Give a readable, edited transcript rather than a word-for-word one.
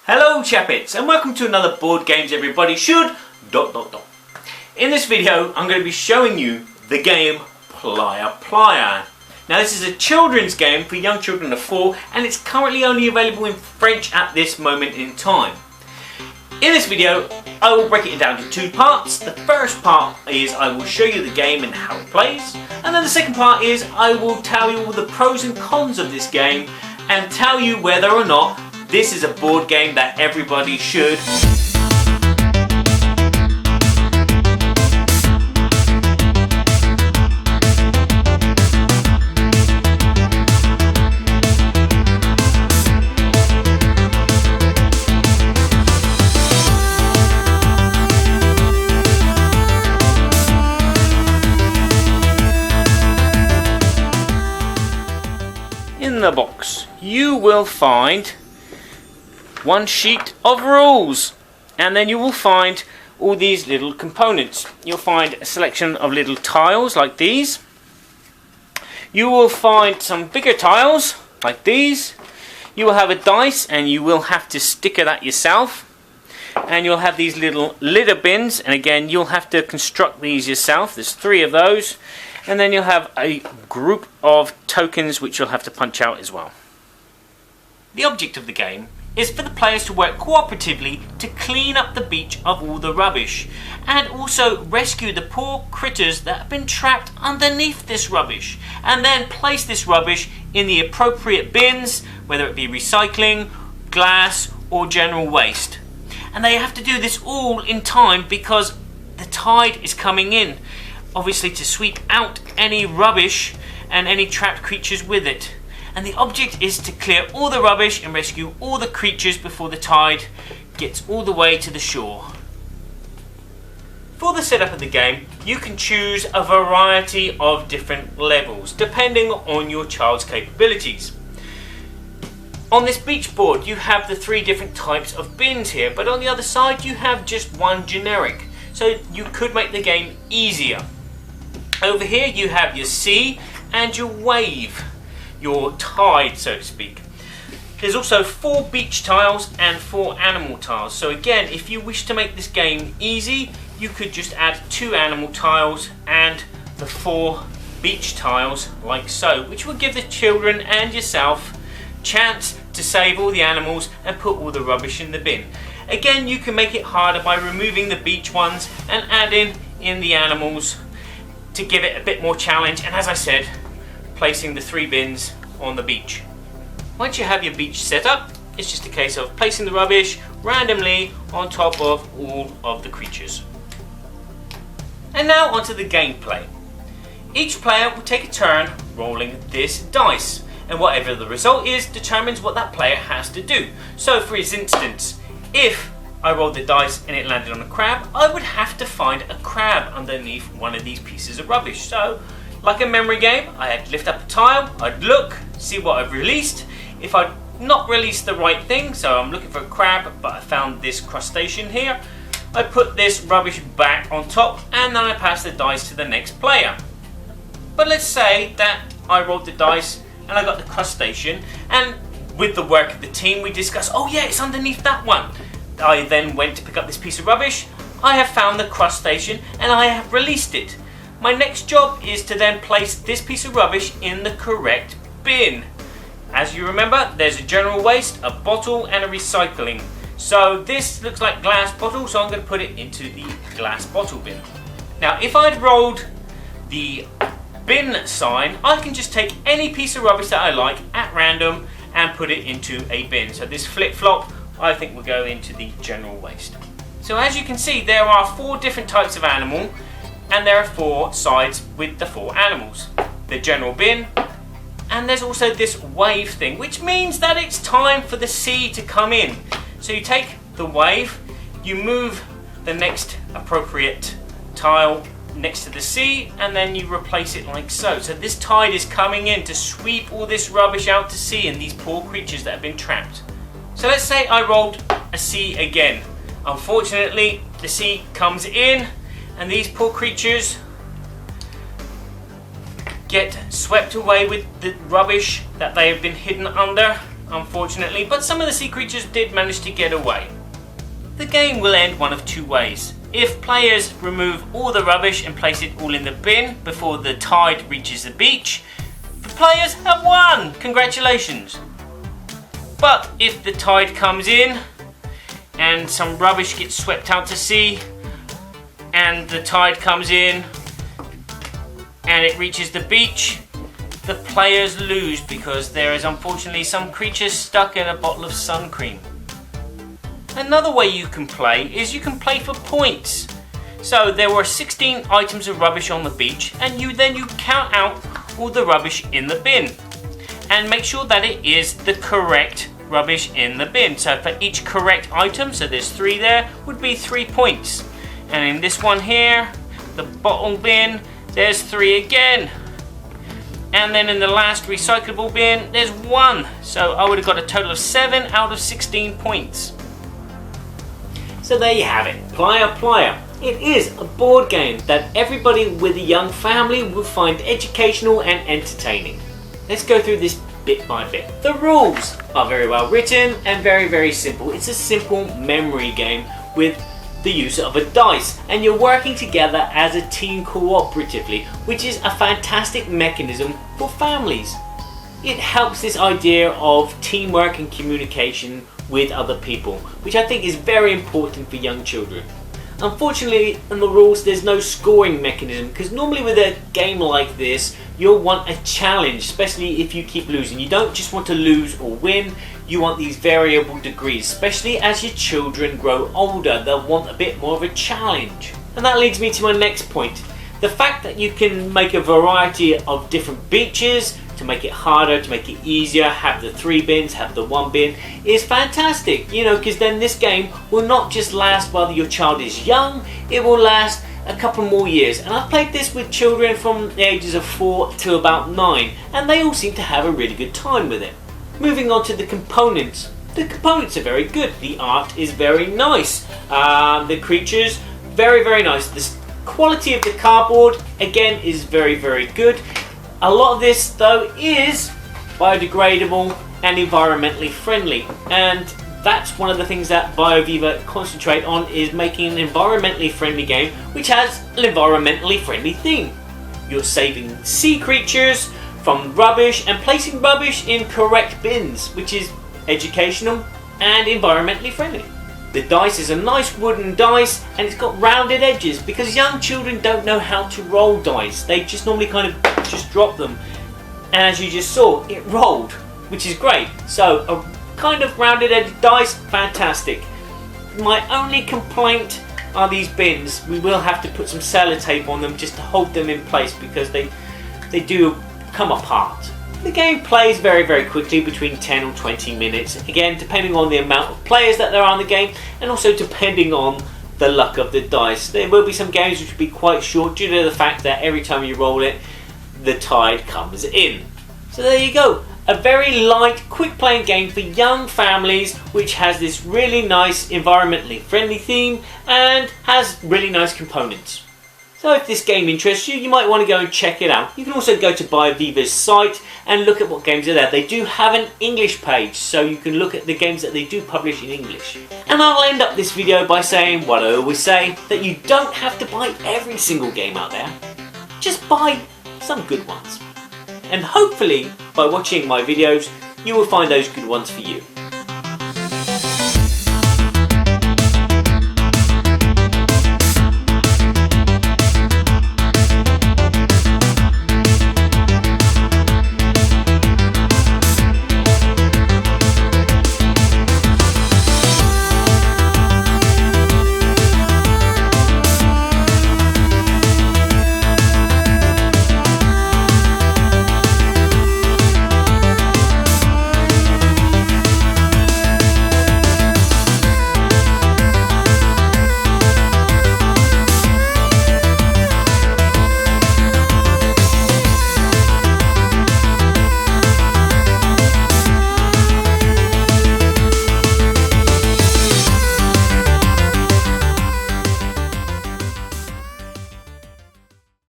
Hello Chappets and welcome to another Board Games Everybody Should ... In this video I'm going to be showing you the game Playa Playa. Now this is a children's game for young children of 4 and it's currently only available in French at this moment in time. In this video I will break it down into two parts. The first part is I will show you the game and how it plays, and then the second part is I will tell you all the pros and cons of this game and tell you whether or not this is a board game that everybody should. In the box you will find one sheet of rules, and then you will find all these little components. You'll find a selection of little tiles like these. You will find some bigger tiles like these. You will have a dice and you will have to sticker that yourself. And you'll have these little litter bins, and again you'll have to construct these yourself. There's 3 of those. And then you'll have a group of tokens which you'll have to punch out as well. The object of the game is for the players to work cooperatively to clean up the beach of all the rubbish and also rescue the poor critters that have been trapped underneath this rubbish, and then place this rubbish in the appropriate bins, whether it be recycling, glass or general waste. And they have to do this all in time because the tide is coming in, obviously to sweep out any rubbish and any trapped creatures with it. And the object is to clear all the rubbish and rescue all the creatures before the tide gets all the way to the shore. For the setup of the game, you can choose a variety of different levels depending on your child's capabilities. On this beach board you have the 3 different types of bins here, but on the other side you have just one generic, so you could make the game easier. Over here you have your sea and your wave, your tide so to speak. There's also 4 beach tiles and 4 animal tiles, so again if you wish to make this game easy you could just add 2 animal tiles and the 4 beach tiles like so, which will give the children and yourself chance to save all the animals and put all the rubbish in the bin. Again you can make it harder by removing the beach ones and adding in the animals to give it a bit more challenge, and as I said, placing the 3 bins on the beach. Once you have your beach set up, it's just a case of placing the rubbish randomly on top of all of the creatures. And now onto the gameplay. Each player will take a turn rolling this dice, and whatever the result is determines what that player has to do. So for instance, if I rolled the dice and it landed on a crab, I would have to find a crab underneath one of these pieces of rubbish. So like a memory game, I'd lift up a tile, I'd look, see what I've released. If I'd not released the right thing, so I'm looking for a crab but I found this crustacean here, I put this rubbish back on top and then I pass the dice to the next player. But let's say that I rolled the dice and I got the crustacean, and with the work of the team we discussed, oh yeah, it's underneath that one. I then went to pick up this piece of rubbish, I have found the crustacean and I have released it. My next job is to then place this piece of rubbish in the correct bin. As you remember, there's a general waste, a bottle and a recycling. So this looks like glass bottle, so I'm going to put it into the glass bottle bin. Now if I'd rolled the bin sign, I can just take any piece of rubbish that I like at random and put it into a bin. So this flip-flop I think will go into the general waste. So as you can see, there are 4 different types of animal and there are 4 sides with the 4 animals. The general bin, and there's also this wave thing, which means that it's time for the sea to come in. So you take the wave, you move the next appropriate tile next to the sea, and then you replace it like so. So this tide is coming in to sweep all this rubbish out to sea and these poor creatures that have been trapped. So let's say I rolled a sea again. Unfortunately, the sea comes in and these poor creatures get swept away with the rubbish that they have been hidden under. unfortunately, but some of the sea creatures did manage to get away. The game will end one of two ways. If players remove all the rubbish and place it all in the bin before the tide reaches the beach, the players have won! Congratulations! But if the tide comes in and some rubbish gets swept out to sea and the tide comes in and it reaches the beach, the players lose because there is unfortunately some creatures stuck in a bottle of sun cream. Another way you can play is you can play for points. So there were 16 items of rubbish on the beach, and you count out all the rubbish in the bin and make sure that it is the correct rubbish in the bin. So for each correct item, so there's 3 there, would be 3 points. And in this one here, the bottle bin, there's 3 again. And then in the last recyclable bin, there's 1. So I would have got a total of 7 out of 16 points. So there you have it, Playa Playa. It is a board game that everybody with a young family will find educational and entertaining. Let's go through this bit by bit. The rules are very well written and very simple. It's a simple memory game with the use of a dice, and you're working together as a team cooperatively, which is a fantastic mechanism for families. It helps this idea of teamwork and communication with other people, which I think is very important for young children. Unfortunately, in the rules there's no scoring mechanism, because normally with a game like this you'll want a challenge, especially if you keep losing. You don't just want to lose or win, you want these variable degrees, especially as your children grow older. They'll want a bit more of a challenge. And that leads me to my next point. The fact that you can make a variety of different beaches to make it harder, to make it easier, have the 3 bins, have the 1 bin, is fantastic, you know, because then this game will not just last while your child is young, it will last a couple more years. And I've played this with children from the ages of 4 to about 9, and they all seem to have a really good time with it. Moving on to the components. The components are very good, the art is very nice, the creatures, very nice. The quality of the cardboard, again, is very good. A lot of this though is biodegradable and environmentally friendly, and that's one of the things that Bioviva concentrate on, is making an environmentally friendly game which has an environmentally friendly theme. You're saving sea creatures from rubbish and placing rubbish in correct bins, which is educational and environmentally friendly. The dice is a nice wooden dice, and it's got rounded edges because young children don't know how to roll dice. They just normally kind of just drop them, and as you just saw, it rolled, which is great. So a kind of rounded edge dice, fantastic. My only complaint are these bins. We will have to put some sellotape on them just to hold them in place because they do come apart. The game plays very quickly, between 10 or 20 minutes, again depending on the amount of players that there are in the game, and also depending on the luck of the dice. There will be some games which will be quite short due to the fact that every time you roll it, the tide comes in. So there you go, a very light, quick playing game for young families, which has this really nice environmentally friendly theme and has really nice components. So if this game interests you, you might want to go and check it out. You can also go to Bioviva's site and look at what games are there. They do have an English page, so you can look at the games that they do publish in English. And I'll end up this video by saying what I always say, that you don't have to buy every single game out there. Just buy some good ones. And hopefully, by watching my videos, you will find those good ones for you.